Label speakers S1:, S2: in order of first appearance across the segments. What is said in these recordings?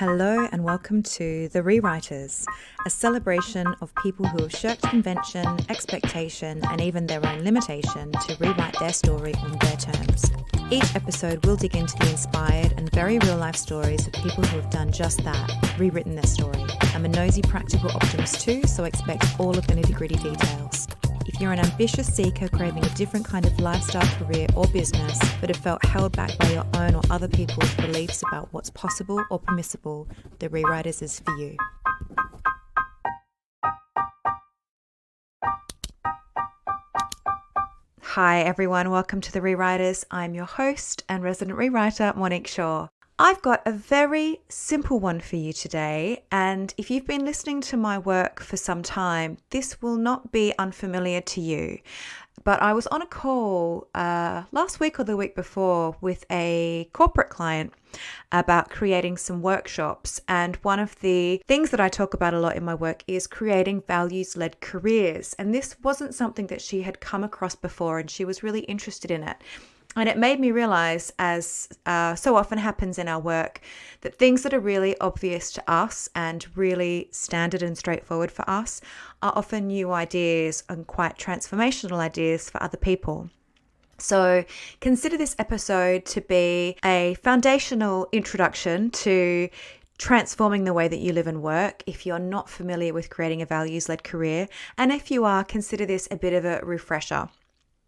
S1: Hello and welcome to The Rewriters, a celebration of people who have shirked convention, expectation, and even their own limitation to rewrite their story on their terms. Each episode will dig into the inspired and very real-life stories of people who have done just that, rewritten their story. I'm a nosy practical optimist too, so expect all of the nitty-gritty details. If you're an ambitious seeker craving a different kind of lifestyle, career or business, but have felt held back by your own or other people's beliefs about what's possible or permissible, The Rewriters is for you. Hi everyone, welcome to The Rewriters. I'm your host and resident rewriter, Monique Shaw. I've got a very simple one for you today, and if you've been listening to my work for some time, this will not be unfamiliar to you. But I was on a call last week or the week before with a corporate client about creating some workshops, and one of the things that I talk about a lot in my work is creating values-led careers, and this wasn't something that she had come across before, and she was really interested in it. And it made me realize, as so often happens in our work, that things that are really obvious to us and really standard and straightforward for us are often new ideas and quite transformational ideas for other people. So consider this episode to be a foundational introduction to transforming the way that you live and work if you're not familiar with creating a values-led career. And if you are, consider this a bit of a refresher.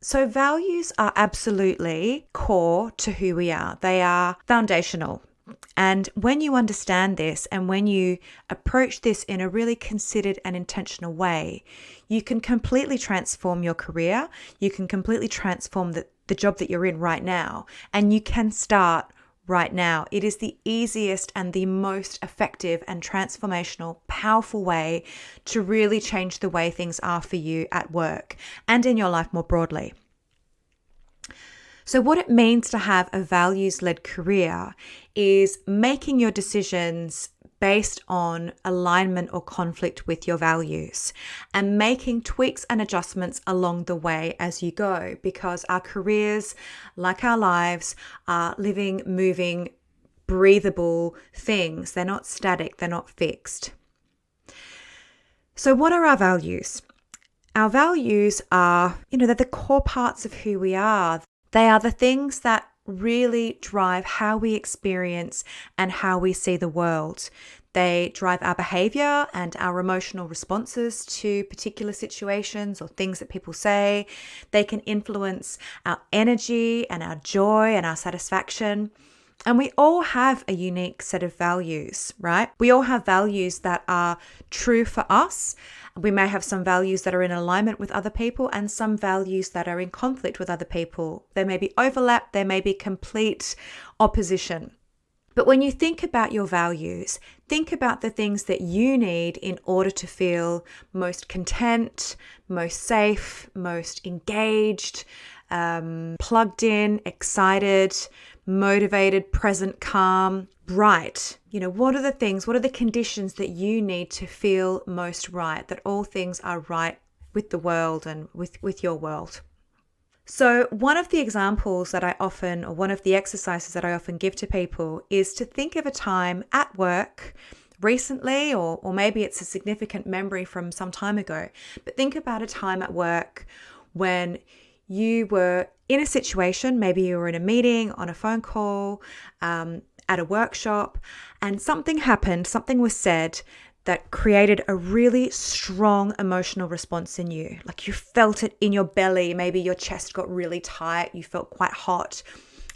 S1: So values are absolutely core to who we are. They are foundational. And when you understand this and when you approach this in a really considered and intentional way, you can completely transform your career. You can completely transform the job that you're in right now. And you can start right now. It is the easiest and the most effective and transformational, powerful way to really change the way things are for you at work and in your life more broadly. So what it means to have a values-led career is making your decisions based on alignment or conflict with your values and making tweaks and adjustments along the way as you go, because our careers, like our lives, are living, moving, breathable things. They're not static, they're not fixed. So what are our values? Our values are, they're the core parts of who we are. They are the things that really drive how we experience and how we see the world. They drive our behavior and our emotional responses to particular situations or things that people say. They can influence our energy and our joy and our satisfaction. And we all have a unique set of values, right? We all have values that are true for us. We may have some values that are in alignment with other people and some values that are in conflict with other people. There may be overlap, there may be complete opposition. But when you think about your values, think about the things that you need in order to feel most content, most safe, most engaged, plugged in, excited, motivated, present, calm, bright. What are the conditions that you need to feel most right, that all things are right with the world and with your world? So one of the examples that one of the exercises that I often give to people is to think of a time at work recently, or maybe it's a significant memory from some time ago, but think about a time at work when you were in a situation, maybe you were in a meeting, on a phone call, at a workshop, and something happened, something was said that created a really strong emotional response in you. Like you felt it in your belly, maybe your chest got really tight, you felt quite hot.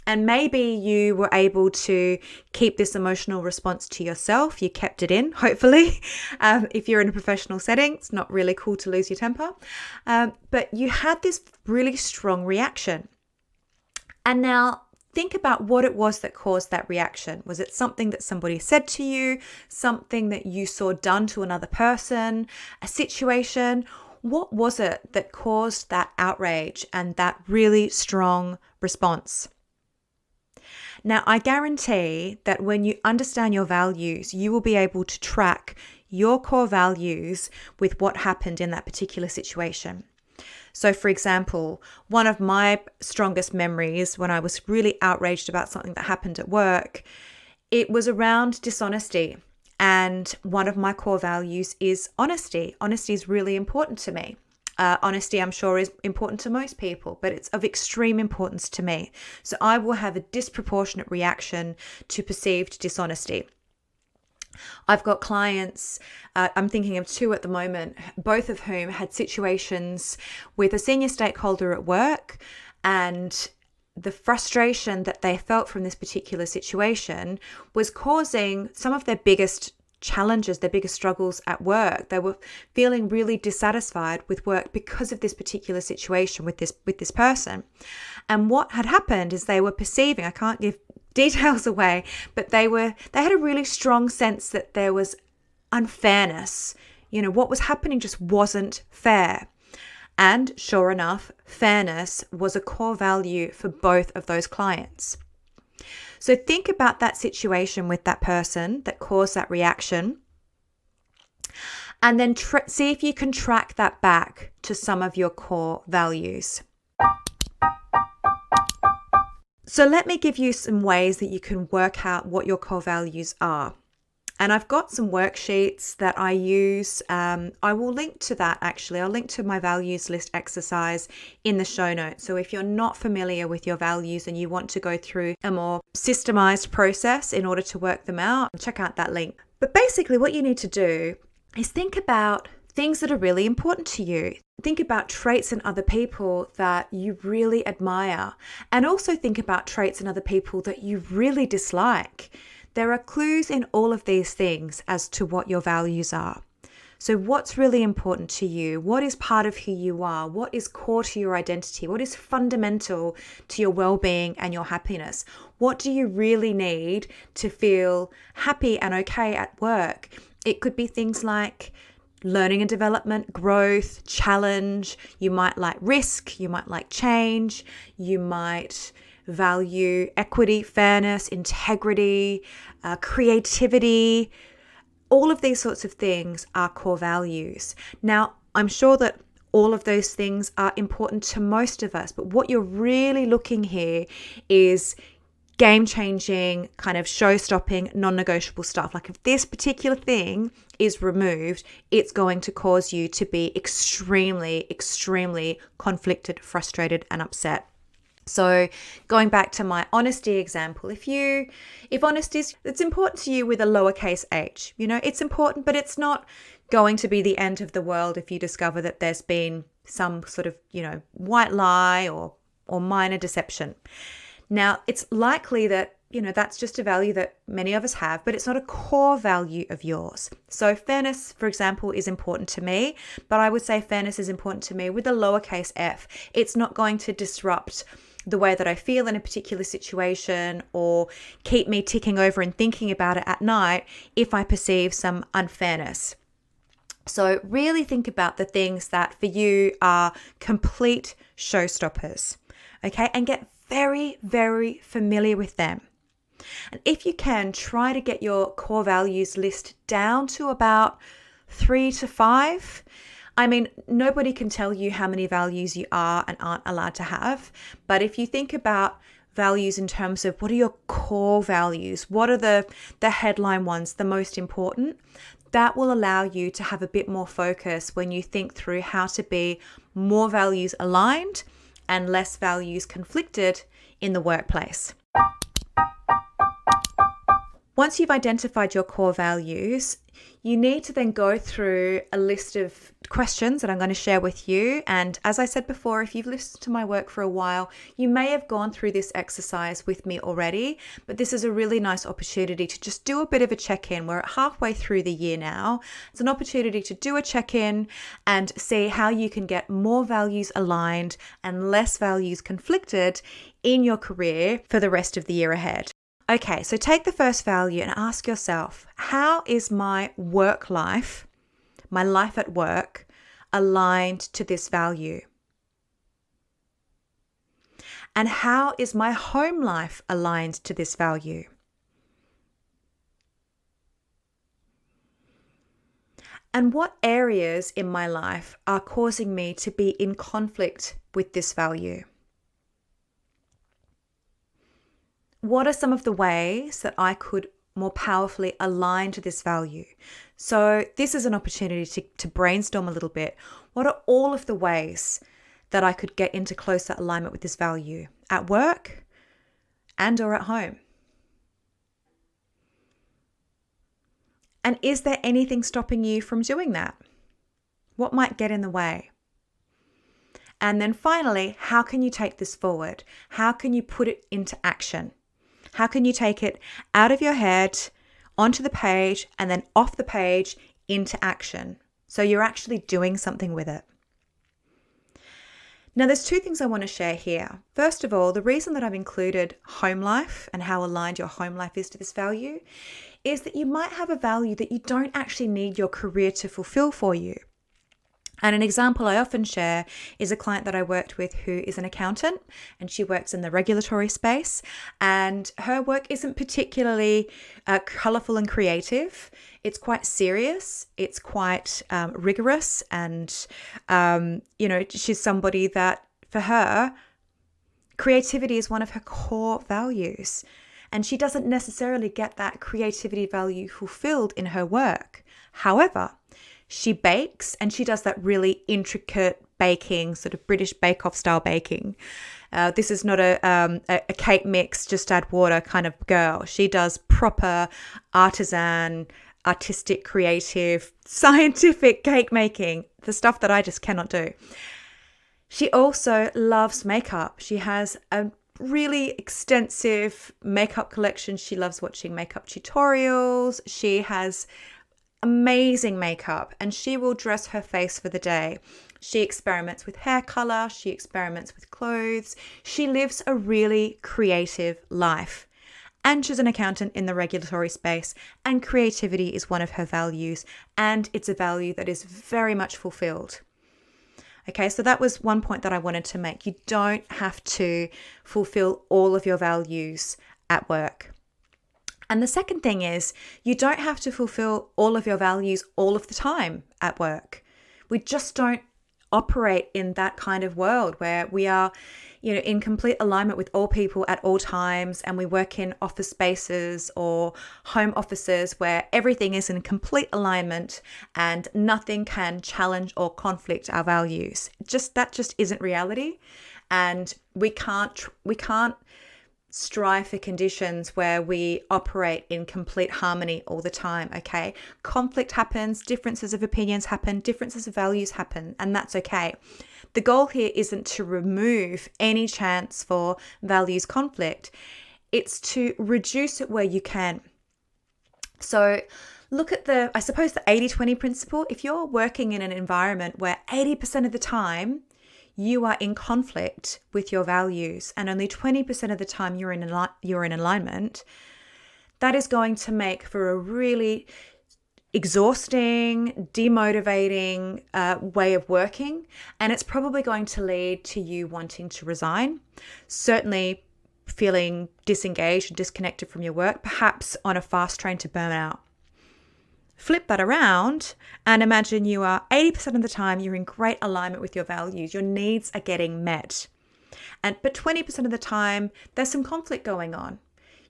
S1: And maybe you were able to keep this emotional response to yourself. You kept it in, hopefully. If you're in a professional setting, it's not really cool to lose your temper. But you had this really strong reaction. And now think about what it was that caused that reaction. Was it something that somebody said to you, something that you saw done to another person, a situation? What was it that caused that outrage and that really strong response? Now, I guarantee that when you understand your values, you will be able to track your core values with what happened in that particular situation. So, for example, one of my strongest memories when I was really outraged about something that happened at work It was around dishonesty. And one of my core values is honesty. Honesty is really important to me. Honesty, I'm sure, is important to most people, but it's of extreme importance to me. So I will have a disproportionate reaction to perceived dishonesty. I've got clients, I'm thinking of two at the moment, both of whom had situations with a senior stakeholder at work, and the frustration that they felt from this particular situation was causing some of their biggest challenges, their biggest struggles at work. They were feeling really dissatisfied with work because of this particular situation with this person. And what had happened is they were perceiving, I can't give details away, but they had a really strong sense that there was unfairness. What was happening just wasn't fair. And sure enough, fairness was a core value for both of those clients. So think about that situation with that person that caused that reaction, and then see if you can track that back to some of your core values. So let me give you some ways that you can work out what your core values are. And I've got some worksheets that I use. I will link to that actually. I'll link to my values list exercise in the show notes. So if you're not familiar with your values and you want to go through a more systemized process in order to work them out, check out that link. But basically what you need to do is think about things that are really important to you. Think about traits in other people that you really admire, and also think about traits in other people that you really dislike. There are clues in all of these things as to what your values are. So what's really important to you? What is part of who you are? What is core to your identity? What is fundamental to your well-being and your happiness? What do you really need to feel happy and okay at work? It could be things like learning and development, growth, challenge. You might like risk. You might like change. You might value equity, fairness, integrity, creativity. All of these sorts of things are core values. Now, I'm sure that all of those things are important to most of us, but what you're really looking here is game-changing, kind of show-stopping, non-negotiable stuff. Like if this particular thing is removed, it's going to cause you to be extremely, extremely conflicted, frustrated, and upset. So going back to my honesty example, if honesty it's important to you with a lowercase h, it's important, but it's not going to be the end of the world if you discover that there's been some sort of, white lie or minor deception. Now, it's likely that, that's just a value that many of us have, but it's not a core value of yours. So fairness, for example, is important to me, but I would say fairness is important to me with a lowercase f. It's not going to disrupt the way that I feel in a particular situation or keep me ticking over and thinking about it at night if I perceive some unfairness. So really think about the things that for you are complete showstoppers, okay? And get very, very familiar with them. And if you can, try to get your core values list down to about 3 to 5. I mean, nobody can tell you how many values you are and aren't allowed to have. But if you think about values in terms of what are your core values, what are the headline ones, the most important, that will allow you to have a bit more focus when you think through how to be more values aligned and less values conflicted in the workplace. Once you've identified your core values, you need to then go through a list of questions that I'm going to share with you. And as I said before, if you've listened to my work for a while, you may have gone through this exercise with me already, but this is a really nice opportunity to just do a bit of a check-in. We're halfway through the year now. It's an opportunity to do a check-in and see how you can get more values aligned and less values conflicted in your career for the rest of the year ahead. Okay, so take the first value and ask yourself, how is my work life, my life at work, aligned to this value? And how is my home life aligned to this value? And what areas in my life are causing me to be in conflict with this value? What are some of the ways that I could more powerfully aligned to this value. So this is an opportunity to brainstorm a little bit. What are all of the ways that I could get into closer alignment with this value at work and or at home? And is there anything stopping you from doing that? What might get in the way? And then finally, how can you take this forward? How can you put it into action? How can you take it out of your head, onto the page, and then off the page into action? So you're actually doing something with it. Now, there's two things I want to share here. First of all, the reason that I've included home life and how aligned your home life is to this value is that you might have a value that you don't actually need your career to fulfill for you. And an example I often share is a client that I worked with who is an accountant, and she works in the regulatory space, and her work isn't particularly colorful and creative. It's quite serious. It's quite rigorous. And, she's somebody that for her, creativity is one of her core values. And she doesn't necessarily get that creativity value fulfilled in her work. However, she bakes, and she does that really intricate baking, sort of British bake-off style baking. This is not a cake mix, just add water kind of girl. She does proper artisan, artistic, creative, scientific cake making, the stuff that I just cannot do. She also loves makeup. She has a really extensive makeup collection. She loves watching makeup tutorials. She has amazing makeup, and she will dress her face for the day. She experiments with hair color. She experiments with clothes. She lives a really creative life. And she's an accountant in the regulatory space, and creativity is one of her values, and it's a value that is very much fulfilled. Okay, so that was one point that I wanted to make. You don't have to fulfill all of your values at work. And the second thing is, you don't have to fulfill all of your values all of the time at work. We just don't operate in that kind of world where we are, in complete alignment with all people at all times, and we work in office spaces or home offices where everything is in complete alignment and nothing can challenge or conflict our values. That just isn't reality, and we can't strive for conditions where we operate in complete harmony all the time, okay? Conflict happens, differences of opinions happen, differences of values happen, and that's okay. The goal here isn't to remove any chance for values conflict. It's to reduce it where you can. So look at the 80-20 principle. If you're working in an environment where 80% of the time you are in conflict with your values and only 20% of the time you're in alignment, that is going to make for a really exhausting, demotivating way of working, and it's probably going to lead to you wanting to resign, certainly feeling disengaged and disconnected from your work, perhaps on a fast train to burnout. Flip that around and imagine you are 80% of the time you're in great alignment with your values. Your needs are getting met. But 20% of the time there's some conflict going on.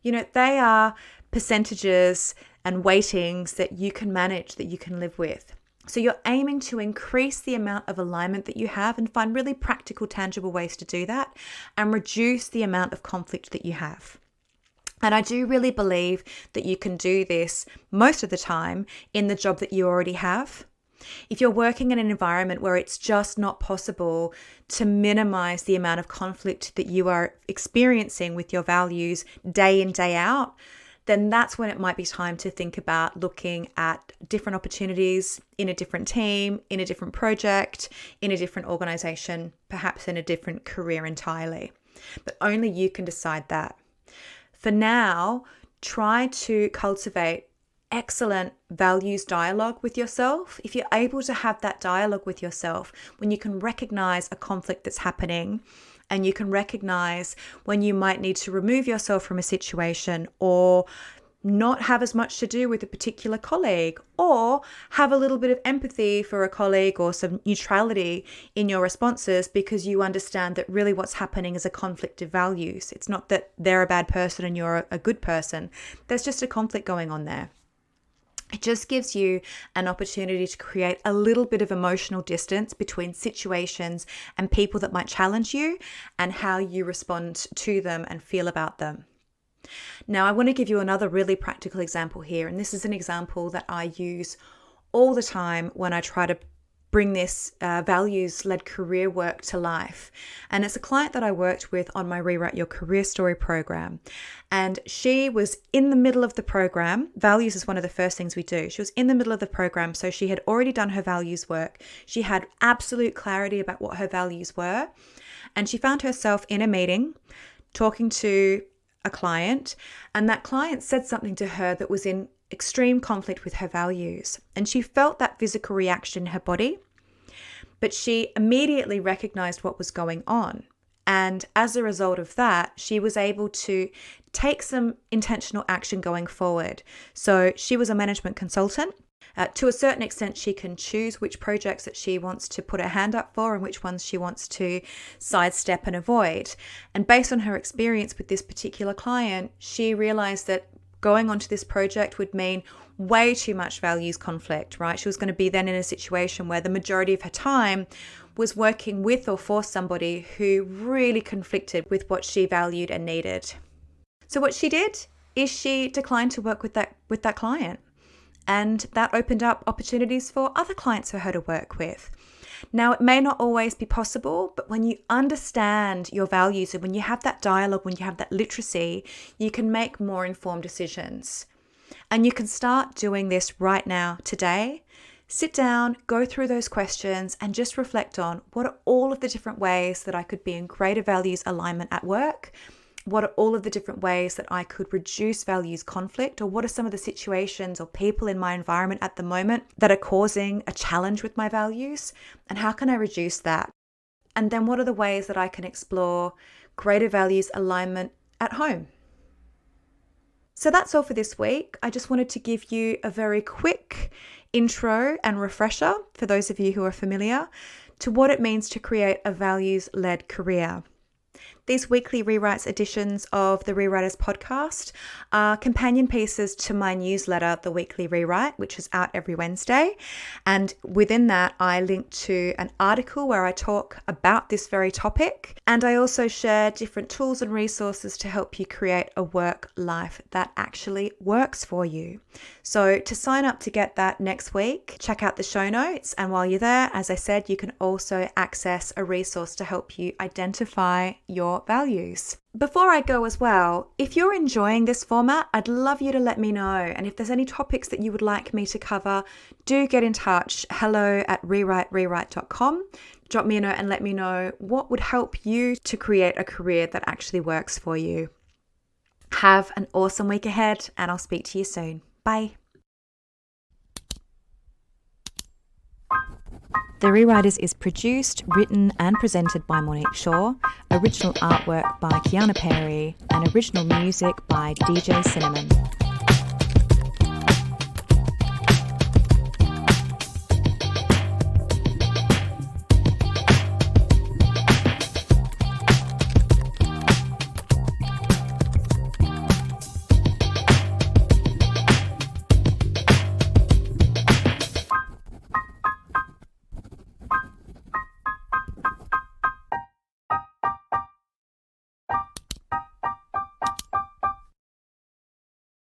S1: They are percentages and weightings that you can manage, that you can live with. So you're aiming to increase the amount of alignment that you have and find really practical, tangible ways to do that and reduce the amount of conflict that you have. And I do really believe that you can do this most of the time in the job that you already have. If you're working in an environment where it's just not possible to minimize the amount of conflict that you are experiencing with your values day in, day out, then that's when it might be time to think about looking at different opportunities in a different team, in a different project, in a different organization, perhaps in a different career entirely. But only you can decide that. For now, try to cultivate excellent values dialogue with yourself. If you're able to have that dialogue with yourself, when you can recognize a conflict that's happening, and you can recognize when you might need to remove yourself from a situation or not have as much to do with a particular colleague, or have a little bit of empathy for a colleague or some neutrality in your responses because you understand that really what's happening is a conflict of values. It's not that they're a bad person and you're a good person. There's just a conflict going on there. It just gives you an opportunity to create a little bit of emotional distance between situations and people that might challenge you and how you respond to them and feel about them. Now, I want to give you another really practical example here, and this is an example that I use all the time when I try to bring this values-led career work to life. And it's a client that I worked with on my Rewrite Your Career Story program. And she was in the middle of the program. Values is one of the first things we do. She was in the middle of the program, so she had already done her values work. She had absolute clarity about what her values were. And she found herself in a meeting talking to a client, and that client said something to her that was in extreme conflict with her values. And she felt that physical reaction in her body, but she immediately recognized what was going on. And as a result of that, she was able to take some intentional action going forward. So she was a management consultant. To a certain extent, she can choose which projects that she wants to put her hand up for and which ones she wants to sidestep and avoid. And based on her experience with this particular client, she realized that going onto this project would mean way too much values conflict, right? She was going to be then in a situation where the majority of her time was working with or for somebody who really conflicted with what she valued and needed. So what she did is she declined to work with that client. And that opened up opportunities for other clients for her to work with. Now, it may not always be possible, but when you understand your values and when you have that dialogue, when you have that literacy, you can make more informed decisions. And you can start doing this right now, today. Sit down, go through those questions, and just reflect on what are all of the different ways that I could be in greater values alignment at work. What are all of the different ways that I could reduce values conflict, or what are some of the situations or people in my environment at the moment that are causing a challenge with my values, and how can I reduce that? And then what are the ways that I can explore greater values alignment at home? So that's all for this week. I just wanted to give you a very quick intro and refresher for those of you who are familiar to what it means to create a values-led career. These weekly rewrites editions of the Rewriters podcast are companion pieces to my newsletter, The Weekly Rewrite, which is out every Wednesday. And within that, I link to an article where I talk about this very topic. And I also share different tools and resources to help you create a work life that actually works for you. So to sign up to get that next week, check out the show notes. And while you're there, as I said, you can also access a resource to help you identify your values. Before I go as well, if you're enjoying this format, I'd love you to let me know. And if there's any topics that you would like me to cover, do get in touch. hello@rewriterewrite.com. Drop me a note and let me know what would help you to create a career that actually works for you. Have an awesome week ahead, and I'll speak to you soon. Bye. The Rewriters is produced, written and presented by Monique Shaw, original artwork by Kiana Perry, and original music by DJ Cinnamon.